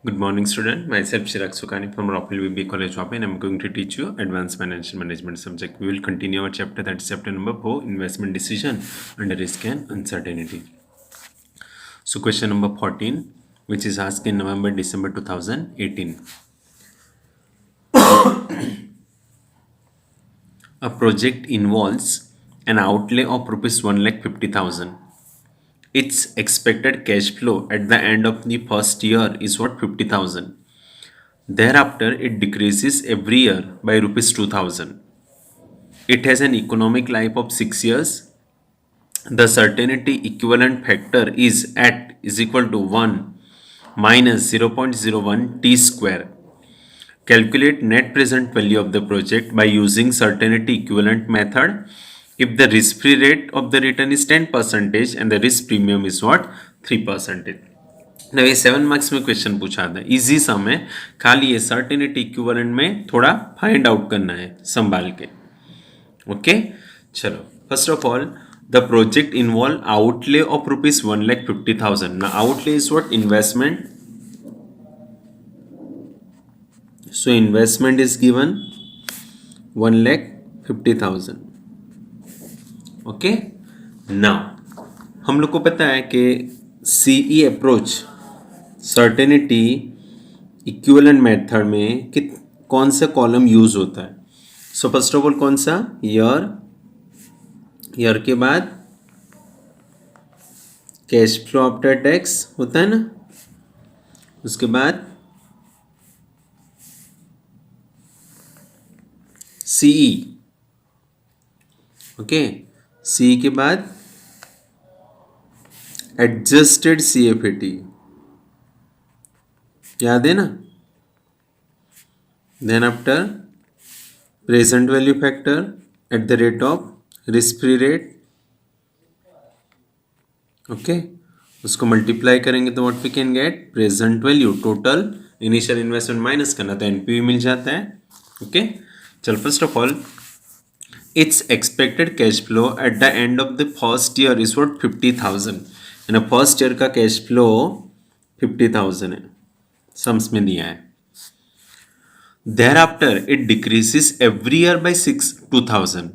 Good morning, student. Myself Chirag Sukhani from Rockville VB College, Wapi, and I'm going to teach you Advanced Financial Management subject. We will continue our chapter, that is chapter number 4, Investment Decision under Risk and Uncertainty. So, question number 14, which is asked in November December 2018. A project involves an outlay of rupees 1,50,000. Its expected cash flow at the end of the first year is what? 50,000. Thereafter, it decreases every year by rupees 2,000. It has an economic life of 6 years. The certainty equivalent factor is equal to 1 minus 0.01 t square. Calculate net present value of the project by using certainty equivalent method if the risk free rate of the return is 10% and the risk premium is what? 3%. ना ये 7 marks में question पूछा था, easy सम है, खाली ये certainty equivalent में थोड़ा फाइंड आउट करना है संभाल के. ओके, चलो. First of all, the project involve outlay of rupees 1,50,000. ना outlay is what? Investment. So investment is given 1,50,000. Okay, now हम लोग को पता है कि CE approach certainty equivalent method में कौन सा कॉलम यूज होता है. सो फर्स्ट ऑफ ऑल कौन सा? ईयर के बाद कैश फ्लो आफ्टर टैक्स होता है ना, उसके बाद सीई. ओके, सीई के बाद एडजस्टेड सीएफएटी, याद है ना. Then after present value factor at the rate of risk free rate. Okay, उसको मल्टीप्लाई करेंगे तो what we can get? Present value. Total initial investment minus करना तो एनपीवी मिल जाता है. ओके, चल. First of all, it's expected cash flow at the end of the first year is what? 50,000. यानी फर्स्ट ईयर का कैश फ्लो 50,000 है, sums में दिया है. Thereafter, it decreases every year by 2,000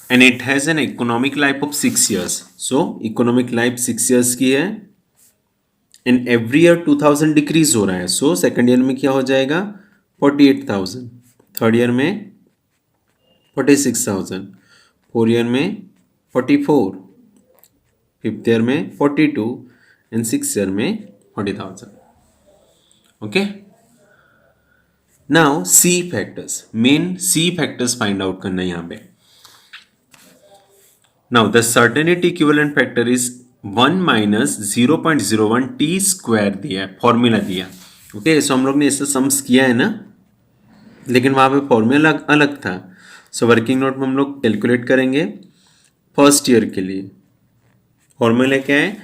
and it has an economic life of 6 years. So, economic life 6 years की है and every year 2,000 decrease हो रहा है. So, second year में क्या हो जाएगा? 48,000. थर्ड ईयर में 46,000. फोर्थ ईयर में 44. फिफ्थ ईयर में 42 एंड सिक्स ईयर में 40,000. Okay, now C factors, main C factors find out करना है यहां पे. Now the certainty equivalent factor is 1 minus 0.01 T square दिया है, फॉर्मूला दिया. ओके, सो हम लोग ने इससे सम्स किया है ना, लेकिन वहां पे फॉर्मूला अलग था. सो वर्किंग नोट में हम लोग कैलकुलेट करेंगे फर्स्ट ईयर के लिए. फॉर्मूला क्या है?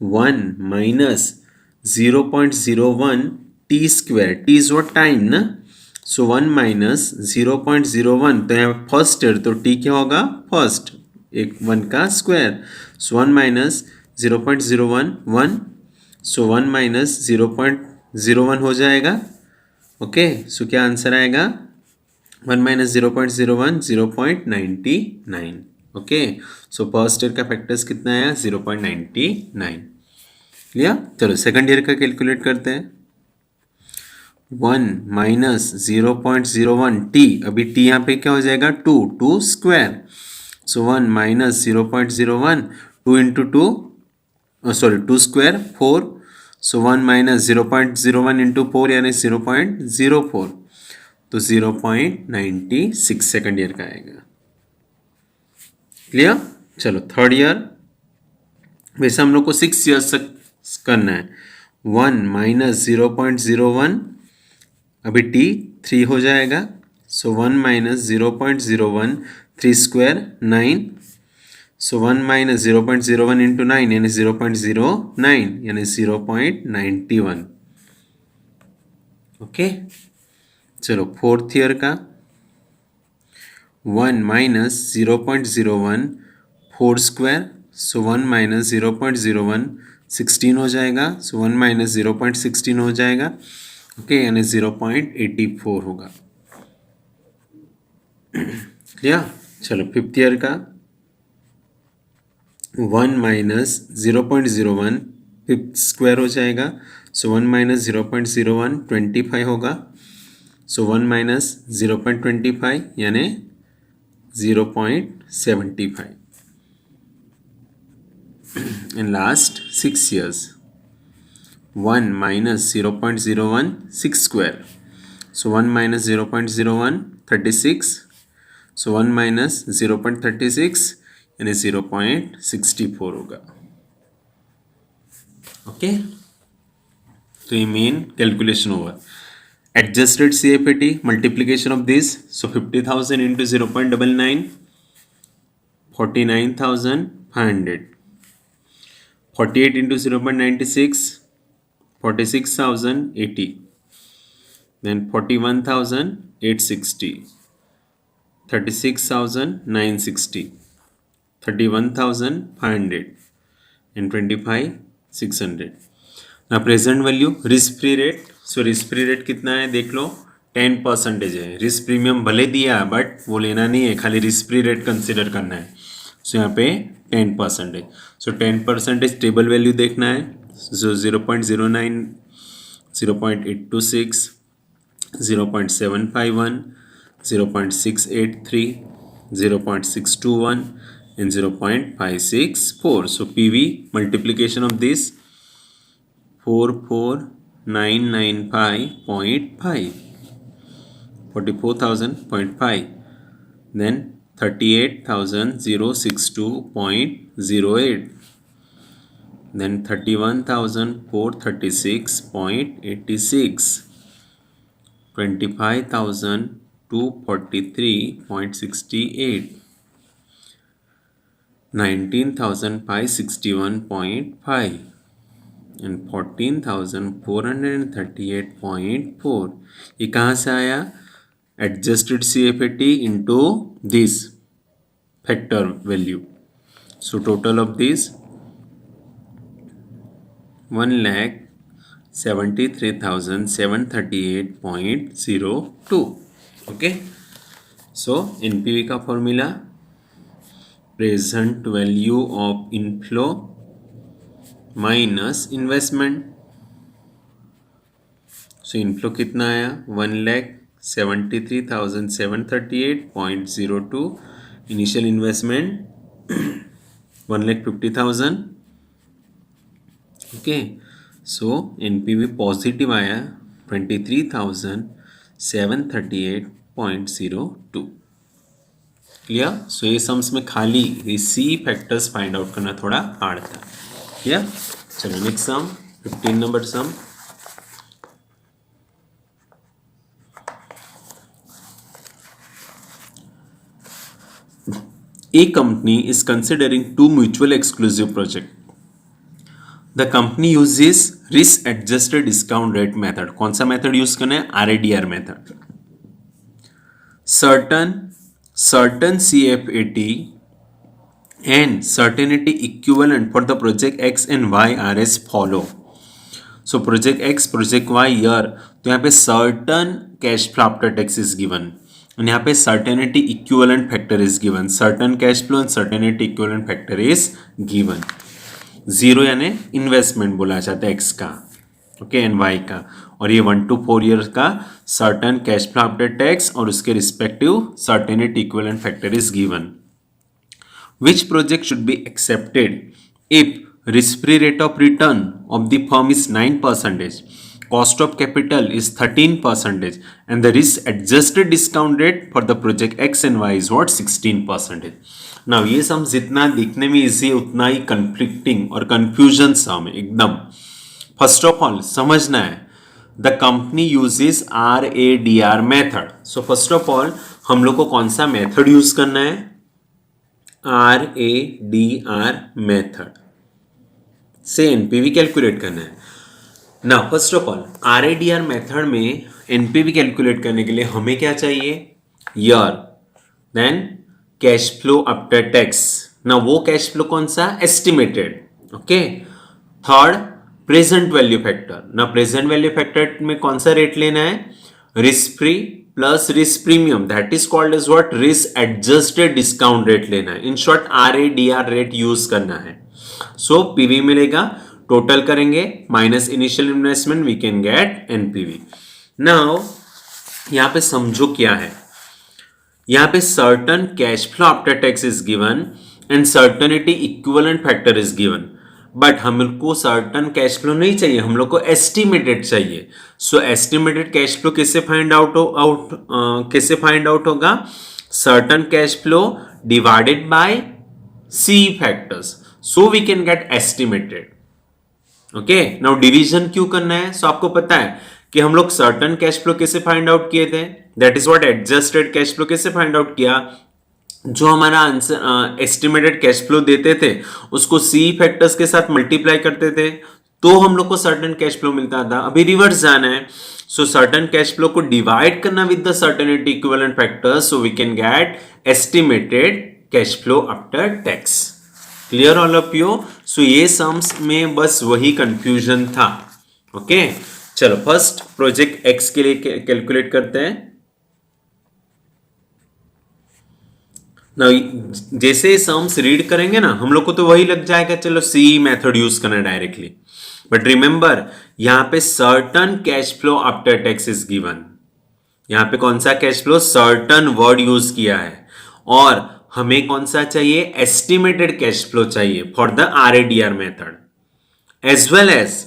1 minus 0.01 T square. T is what? Time ना. सो 1 माइनस 0.01, तो यहाँ फर्स्ट ईयर तो टी क्या होगा? फर्स्ट, एक 1 का स्क्वायर. सो 1 माइनस 0.01 1. सो 1 माइनस 0.01 हो जाएगा. ओके, सो क्या आंसर आएगा? 1 minus 0.01 0.99. Okay, so first year का फैक्टर्स कितना आया? 0.99. क्लियर? चलो सेकंड ईयर का कैलकुलेट करते हैं. 1 माइनस 0.01 टी, अभी टी यहाँ पे क्या हो जाएगा? 2 स्क्वायर. सो 1 माइनस 0.01 2 इंटू 2, सॉरी 2 स्क्वायर 4. सो 1 माइनस 0.01 इंटू 4 यानी 0.04, तो 0.96 सेकंड ईयर का आएगा. क्लियर? चलो थर्ड ईयर, वैसे हम लोग को 6 ईयर्स तक करना है. 1 माइनस 0.01, अभी टी 3 हो जाएगा. सो 1 माइनस 0.01 3 स्क्वायर 9. सो 1 माइनस 0.01 इंटू 9 यानी 0.09 यानी 0.91. ओके, चलो फोर्थ ईयर का 1 माइनस 0.01 4 स्क्वायर. सो 1 माइनस 0.01 16 हो जाएगा, सो 1 माइनस 0.16 हो जाएगा, ओके, यानी 0.84 होगा। या चलो फिफ्थ ईयर का 1 माइनस 0.01 फिफ्थ स्क्वायर हो जाएगा, सो 1 माइनस 0.01 25 होगा, सो 1 माइनस 0.25 यानी 0.75। in last 6 years 1 minus 0.01 6 square, so 1 minus 0.01 36, so 1 minus 0.36 यानी 0.64 होगा, ओके। तो ये मेन कैलकुलेशन होगा। Adjusted CFAT multiplication of this, so 50,000 into 0.99 49,500, 48 into 0.96 46,080, then 41,860, 36,960, 31,500 and 25,600। ना present value risk free rate, so risk free rate कितना है देख लो, 10% है। रिस्क प्रीमियम भले दिया बट वो लेना नहीं है, खाली रिस्क फ्री रेट कंसिडर करना है, सो यहाँ पे 10%। सो 10% स्टेबल वैल्यू देखना है, सो 0.09 0.826 0.751 0.683 0.621 and 0.564। so PV multiplication of this 44995.5 44,000.5, then 38,062.08, then 31,436.86, 25,243.68, 19,561.5 and 14,438.4। ये कहाँ से आया? Adjusted CFAT into this factor value, so total of this 1,73,738.02, okay. So NPV का formula present value of inflow minus investment, so inflow कितना आया 1,73,738.02, initial investment 1,50,000, okay. सो NPV positive आया 23,738.02, clear. So ये sums में खाली ये सी फैक्टर्स फाइंड आउट करना थोड़ा हार्ड था, क्लियर। चलो next sum 15 number sum, A company is considering two mutual exclusive projects. The company uses risk adjusted discount rate method. कौन सा मेथड यूज करना है? RADR method. certain CFAT and certainty equivalent for the project X and Y are as follow. So project X, project Y year, तो यहाँ पे certain cash flow after tax is given, और यहाँ पे certainty equivalent factor is given, certain cash flow and certainty equivalent factor is given। Zero यानी investment बोला जाता है एक्स का, ओके, एंड वाई का, और ये 1 to 4 ईयर का certain cash flow after tax और उसके respective certainty equivalent factor is given. Which project should be accepted if risk free rate of return of the firm is 9%, cost of capital is 13%, and the risk adjusted discount rate for the project X and Y is what 16%। Now ये सम जितना दिखने में easy है उतना ही conflicting और confusion सम है एकदम। First of all समझना है the company uses RADR method. So first of all हम लोग को कौन सा मेथड यूज करना है? RADR मेथड से NPV कैलकुलेट करना है। ना first of all RADR method में NPV कैलकुलेट करने के लिए हमें क्या चाहिए? Year, then cash flow after tax. ना वो कैश फ्लो कौन सा? Estimated, okay. Third, present value factor. ना प्रेजेंट वैल्यू फैक्टर में कौन सा रेट लेना है? Risk free plus risk premium, that is called as what? Risk adjusted discount rate लेना है। In short RADR rate use करना है। सो पीवी मिलेगा, टोटल करेंगे minus initial investment, we can get NPV. Now यहां पे समझो क्या है, यहां पे certain cash flow after tax is given and certainty equivalent factor is given, but हमको सर्टन कैश फ्लो नहीं चाहिए, हम लोग को एस्टिमेटेड चाहिए। सो एस्टिमेटेड कैश फ्लो कैसे फाइंड आउट होगा? Certain cash flow divided by C factors, so we can get estimated. Okay, now division क्यों करना है? सो आपको पता है कि हम लोग सर्टन कैश फ्लो कैसे फाइंड आउट किए थे, that is what adjusted cash flow कैसे फाइंड आउट किया? जो हमारा आंसर एस्टिमेटेड कैश फ्लो देते थे उसको सी फैक्टर्स के साथ मल्टीप्लाई करते थे तो हम लोग को सर्टन कैश फ्लो मिलता था। अभी रिवर्स जाना है, सो सर्टन कैश फ्लो को डिवाइड करना with the certainty equivalent factors, so we can get estimated cash flow after tax. Clear all of you? So ये सम्स में बस वही कंफ्यूजन था। ओके, चलो फर्स्ट प्रोजेक्ट एक्स के लिए कैलकुलेट करते हैं। ना जैसे सम्स रीड करेंगे ना हम लोग को तो वही लग जाएगा, चलो सी मेथड यूज करना डायरेक्टली, बट रिमेंबर यहां पे certain cash flow after tax is given. यहां पे कौन सा cash flow? Certain word use किया है, और हमें कौन सा चाहिए? एस्टिमेटेड कैश फ्लो चाहिए for the RADR method. As well as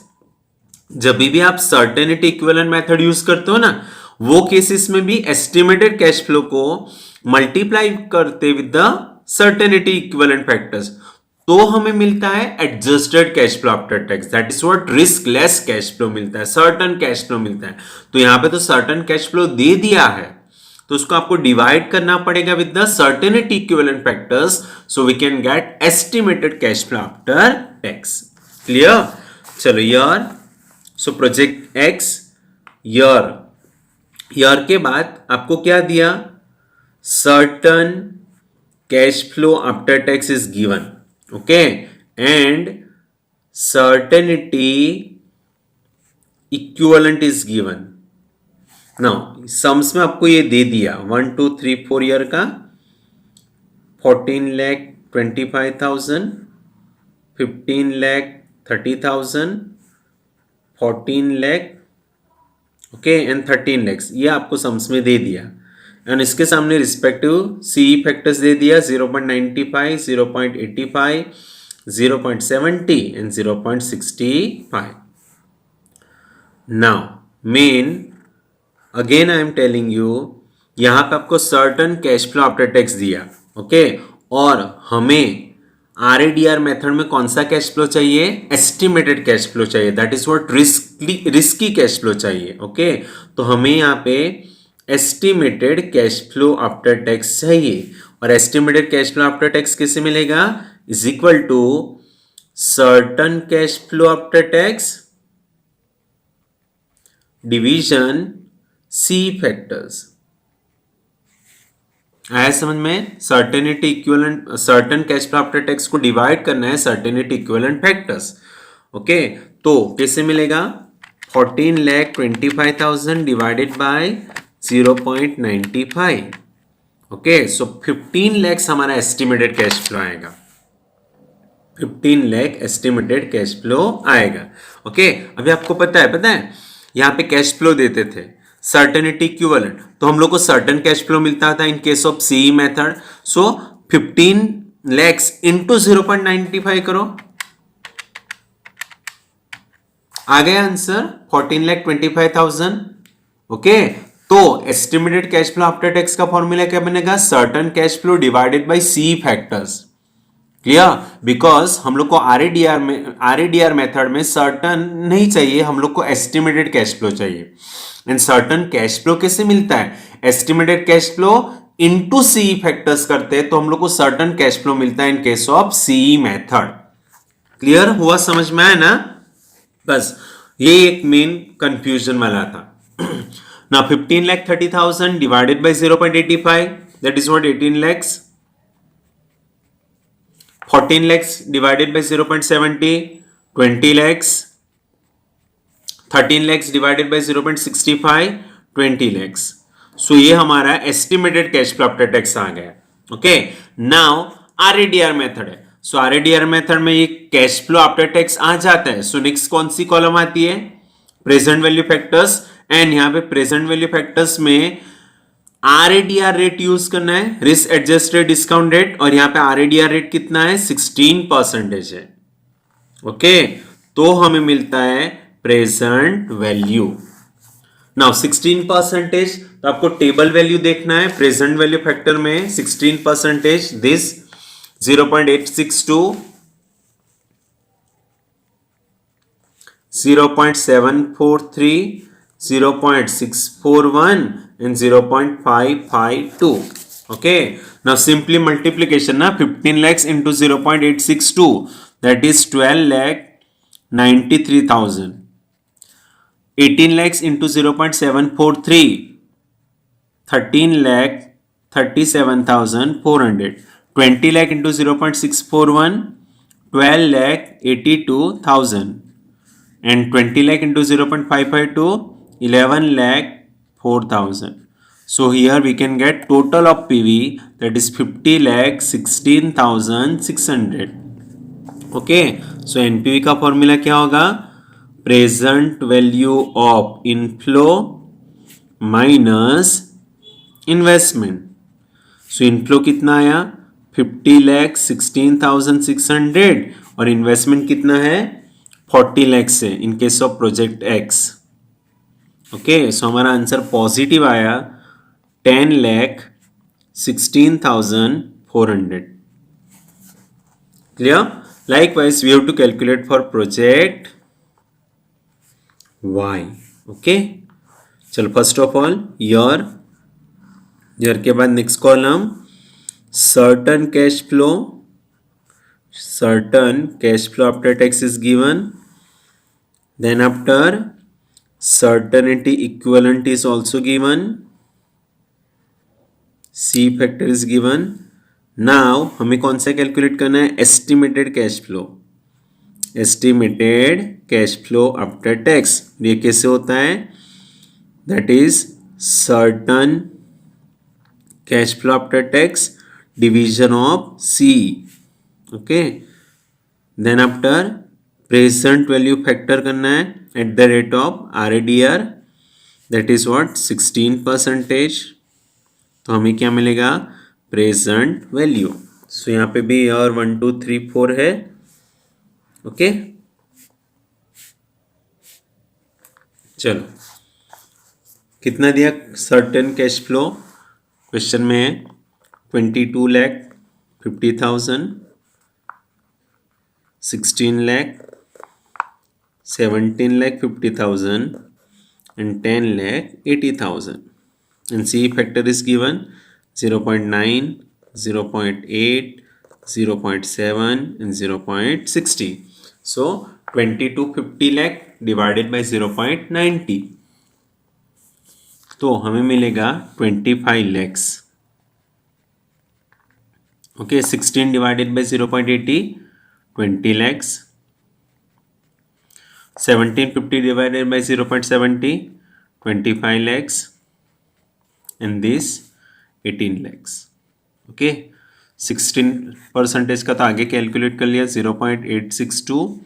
जब भी आप सर्टेनिटी इक्विवेलेंट मेथड यूज करते हो ना, वो केसेस में भी एस्टिमेटेड कैश फ्लो को मल्टीप्लाई करते with the certainty equivalent factors तो हमें मिलता है adjusted cash flow after tax, that is what risk less cash flow मिलता है, सर्टन कैश फ्लो मिलता है। तो यहां पे तो सर्टन कैश फ्लो दे दिया है तो उसको आपको डिवाइड करना पड़ेगा with the certainty equivalent factors, so we can get estimated cash flow after tax. Clear? चलो यार, सो प्रोजेक्ट एक्स ईयर के बाद आपको क्या दिया? Certain cash flow after tax is given, okay, and certainty equivalent is given. Now sums में आपको ये दे दिया 1 2 3 4 ईयर का 14,25,000, 15,30,000, 14 लाख, ओके, एंड 13 लैक्स, ये आपको सम्स में दे दिया। एंड इसके सामने रिस्पेक्टिव सी फैक्टर्स दे दिया 0.95, 0.85, 0.70 and 0.65। Now main again I am telling you, यहां पे आपको certain cash flow after tax दिया, ओके, और हमें RADR मेथड में कौन सा कैश फ्लो चाहिए? एस्टिमेटेड कैश फ्लो चाहिए, that is what risky cash flow चाहिए। ओके, तो हमें यहाँ पे estimated cash flow after tax चाहिए, और estimated cash flow after tax कैसे मिलेगा? Is equal to certain cash flow after tax division C factors. आया समझ में? Certainty equivalent, certain cash flow after tax को डिवाइड करना है सर्टेनिटी इक्विवेलेंट फैक्टर्स। ओके, तो कैसे मिलेगा? 14,25,000 डिवाइडेड बाय 0.95। ओके, सो 15 लैक्स हमारा एस्टिमेटेड कैश फ्लो आएगा, 15 लाख एस्टिमेटेड कैश फ्लो आएगा। ओके, अभी आपको पता है यहां पे कैश फ्लो देते थे सर्टेनिटी इक्विवेलेंट, तो हम लोग को सर्टेन कैश फ्लो मिलता था in case of CE method. So 15 lakhs into 0.95 करो, आ गया आंसर 14,25,000। ओके, तो estimated cash flow after tax का फॉर्मूला क्या बनेगा? Certain cash flow divided by C factors. Clear? Because हम लोग को RADR मेथड में सर्टन नहीं चाहिए, हम लोग को एस्टिमेटेड कैश फ्लो चाहिए। एंड सर्टन कैश फ्लो कैसे मिलता है? Estimated cash flow into CE factors करते हैं तो हम लोग को सर्टन कैश फ्लो मिलता है in case of CE method. Clear हुआ? समझ में आया ना? बस ये एक मेन कंफ्यूजन वाला था। ना 15,30,000 divided by 0.85, that is what 18 lakhs। 14 lakhs divided by 0.70, 20 lakhs, 13 lakhs divided by 0.65, 20 lakhs. So ये हमारा estimated cash flow after tax आ गया. ओके, नाउ आरएडीआर मेथड है. सो आरएडीआर मेथड में ये कैश फ्लो आफ्टर टैक्स आ जाता है. सो नेक्स्ट कौन सी कॉलम आती है? Present value factors. एंड यहां पे प्रेजेंट वैल्यू फैक्टर्स में आरएडीआर रेट यूज करना है, रिस्क एडजस्टेड डिस्काउंट रेट. और यहां पे आरएडीआर रेट कितना है? 16% है. ओके, तो हमें मिलता है प्रेजेंट वैल्यू. नाउ 16%, तो आपको टेबल वैल्यू देखना है. प्रेजेंट वैल्यू फैक्टर में 16%, this 0.862, 0.743, 0.641 and 0.552. Okay, now simply multiplication na, 15 lakhs into 0.862, that is 12 lakh 93,000. 18 lakhs into 0.743, 13 lakh 37,400. 20 lakh into 0.641, 12 lakh 82,000. And 20 lakh into 0.552, 11 lakh 4,000. So here we can get total of PV, that is 50 lakh 16,600. Okay, so NPV का formula क्या होगा? Present value of inflow minus investment. So inflow कितना आया? 50 लाख 16,600 और investment कितना है? 40 लाख से in case of project X. Okay, so हमारा आंसर पॉजिटिव आया 10 lakh 16,400. Clear? Likewise, we have to calculate for project Y. Okay. चलो फर्स्ट ऑफ ऑल ईयर के बाद next column certain cash flow after tax is given. Then after certainty equivalent is also given. C factor is given. Now हमें कौन सा calculate करना है? Estimated cash flow after tax. ये कैसे होता है? That is certain cash flow after tax division of C. Okay, then after present value factor करना है at the rate of RADR, that is what? 16%. तो हमें क्या मिलेगा? Present value. सो यहाँ पे भी और 1 2 3 4 है. ओके, चलो कितना दिया सर्टेन कैश फ्लो? क्वेश्चन में है 22 lakh 50,000, 16 lakh, 17 lakh 50,000 and 10 lakh 80,000. And C factor is given 0.9, 0.8, 0.7 and 0.60. So 2250 lakh divided by 0.90. तो हमें मिलेगा 25 lakhs. Okay, 16 divided by 0.80, 20 lakhs. 1750 divided by 0.70, 25 lakhs. And this 18 lakhs. Okay, 16% का तो आगे कैलकुलेट कर लिया. 0.862,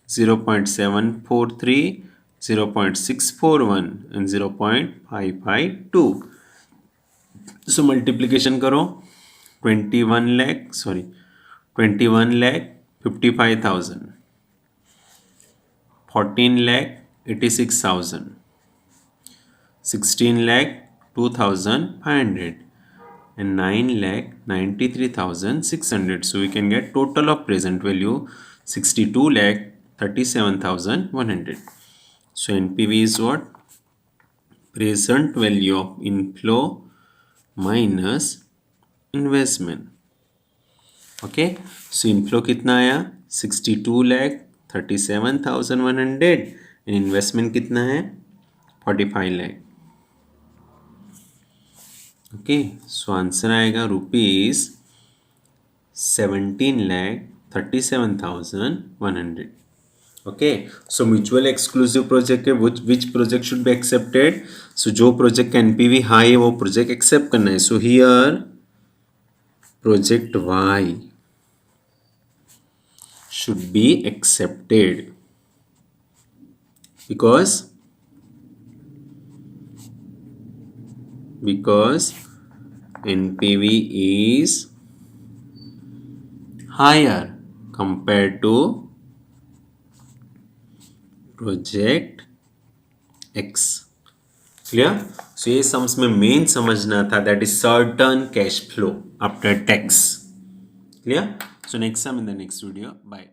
0.743, 0.641 एंड 0.552. सो मल्टीप्लीकेशन करो. 21 lakh 55,000, 14 lakh 86,000, 16 lakh 2,500 and 9 lakh 93,600. So we can get total of present value 62 lakh 37,100. So NPV is what? Present value of inflow minus investment. Okay, so inflow कितना आया? 62 lakh 37,100 and investment कितना है? 45 lakh. Okay, so answer आएगा ₹17,37,100. Okay, so mutual exclusive project है, which project should be accepted, सो जो project का NPV high है वो प्रोजेक्ट एक्सेप्ट करना है. So here project Y should be accepted because NPV is higher compared to project X. Clear. So ये sums में main समझना था, that is certain cash flow after tax. Clear. So next sum in the next video. Bye.